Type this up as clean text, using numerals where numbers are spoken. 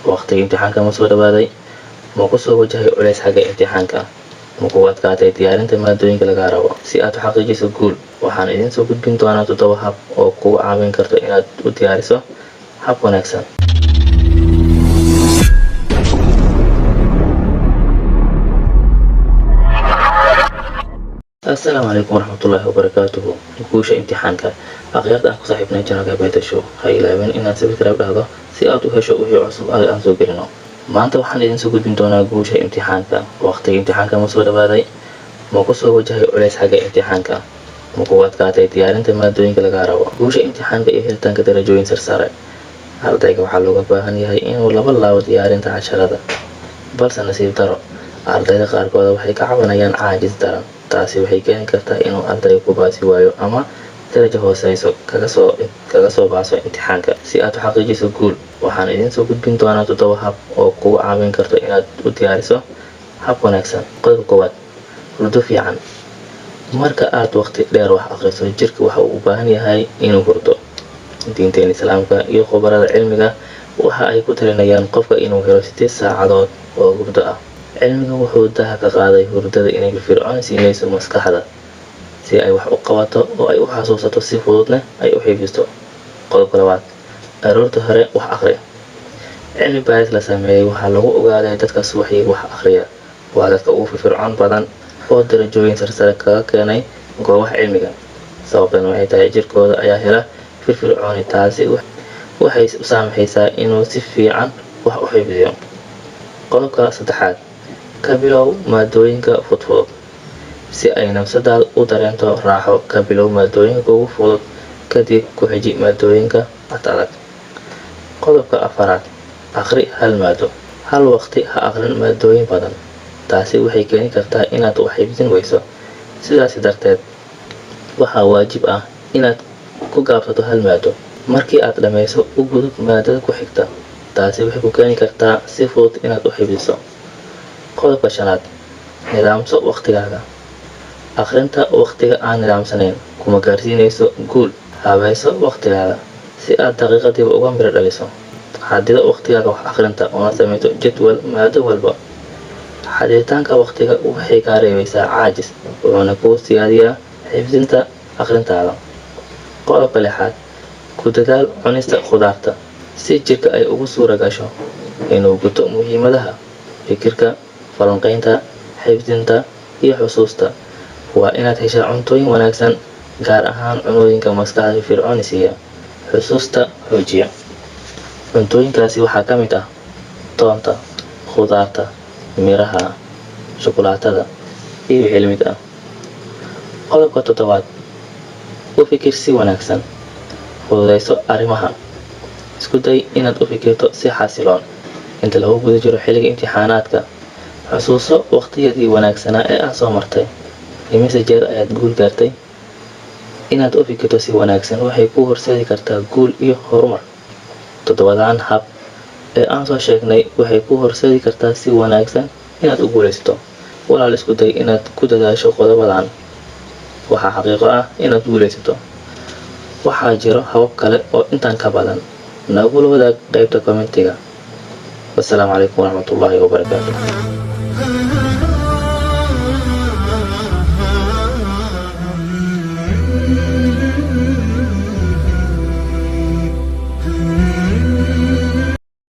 waqtiga imtixaanka ma soo dhawaaday, ma ku soo wajahay culays xagga imtixaanka, ma ku adkaatay diyaarinta maadooyinka laga rabo. Si aad u xaqiijiso guul, waxaan idin soo gudbin doonaa 7 hab oo kugu caawin karto inaad u diyaariso hab wanaagsan. السلام عليكم ورحمة الله وبركاته. guusha imtixaanka aqoonta aan ku saaxiibnay channelka Beta Show. Ha ilaawin inaad subscribe dhahdo si aad u hesho wixii cusub aan soo gelino. Maanta waxaan idin soo gudbin doonaa guusha imtixaanka. Waqtiga imtixaanka ma soo dhawaaday, ma ku soo wajahay culays xagga imtixaanka, ma ku adkaatay diyaarinta maadooyinka laga rabo. guusha imtixaanka iyo helitaanka darajooyin sare. Ardayga waxaa looga baahan yahay inuu laabo diyaarinta casharada, balse nasiib daro ardayda qaarkood waxay ka cabanayaan caajis daran. taasi waxay keeni kartaa inuu ardaygu ku baasi waayo ama darajo hooseyso kaga soo baaso imtixaanka. Si aad u xaqiijiso guul, waxaan idin soo gudbin doonaa 7 hab oo kugu caawin karto inaad u diyaariso hab wanaagsan. Qodobka koowaad, hurdo fiican. Marka aad waqti dheer wax akhriso, jirka waxa uu u baahan yahay inuu hurdo. Diinteena Islaamka iyo khubarada cilmiga waxa ay ku talinayaan qofka inuu helo 8 saacadood oo hurdo ah. cilmiga wuxuu daha ka qaaday hurdada inay firfircoon siinayso maskaxda si ay wax u qabato oo ay u xasuusato si fududna ay u xifdiso. qodobka labaad, aroorta hore wax akhri. cilmi baaris la sameeyay waxaa lagu ogaaday dadka subaxii wax akhriya waa dadka ugu firfircoon badan oo darajooyin sare kaga keenay goobaha cilmiga. sababtan waxay tahay jirkooda ayaa hela firfircooni, taasi waxay u saamaxaysaa inuu si fiican wax u xifdiyo. qodobka saddexaad, ka bilow maadooyinka fudud. si ay nafsadaadu u dareento raaxo, ka bilow maadooyinka ugu fudud kadib ku xiji maadooyinka adag. qodobka afaraad, akhri hal maado. hal waqti ha akhrin maadooyin badan, taasi waxay keeni kartaa inaad wax xifdin weyso. sidaas darteed waxaa waajib ah inaad ku gaabsato hal maado. markii aad dhammayso, u gudub maadada ku xigta. taasi waxay ku keeni kartaa si fudud inaad u xifdiso. qodobka shanaad, nidaamso waqtigaaga. akhrinta waqtiga aan nidaamsanayn kuma gaarsiinayso guul. habayso waqtigaaga si aad daqiiqadiiba uga miro dhaliso. xadida waqtigaaga wax akhrinta una samayso jadwal maado walba. xaditaanka waqtiga waxay kaa reebaysaa caajis, wuxuuna kuu siyaadiyaa xifdinta akhrintaada. qodobka lixaad, ku dadaal cunista khudaarta si jirka ay ugu suura gasho inuu guto muhiimadaha fikirka, falanqaynta, xifdinta iyo xusuusta. waa inaad heshaa cuntooyin wanaagsan, gaar ahaan cunooyinka maskaxda firfircooni siiya, xusuusta xoojiya. cuntooyinkaasi waxaa ka mid ah toonta, khudaarta, miraha, shukulaatada iyo wixii la mid ah. qodobka toddobaad, u fikir si wanaagsan. fududayso arrimaha. isku day inaad u fikirto si xasiloon inta lagu guda jiro xilliga imtixaanaadka. xusuuso waqtiyadii wanaagsanaa ee aad soo martay. imise jeer ayaad guul gaartay. inaad u fikirto si wanaagsan waxay kuu horseedi kartaa guul iyo horumar. 7 hab ee aan soo sheegnay waxay kuu horseedi kartaa si wanaagsan inaad u guulaysato. walaal, isku day inaad ku dadaasho qodobadan. waxaa xaqiiqo ah inaad guulaysato. waxaa jiro habab kale oo intaan ka badan. nagula wadaag qaybta commentiga. والسلام عليكم ورحمة الله وبركاته.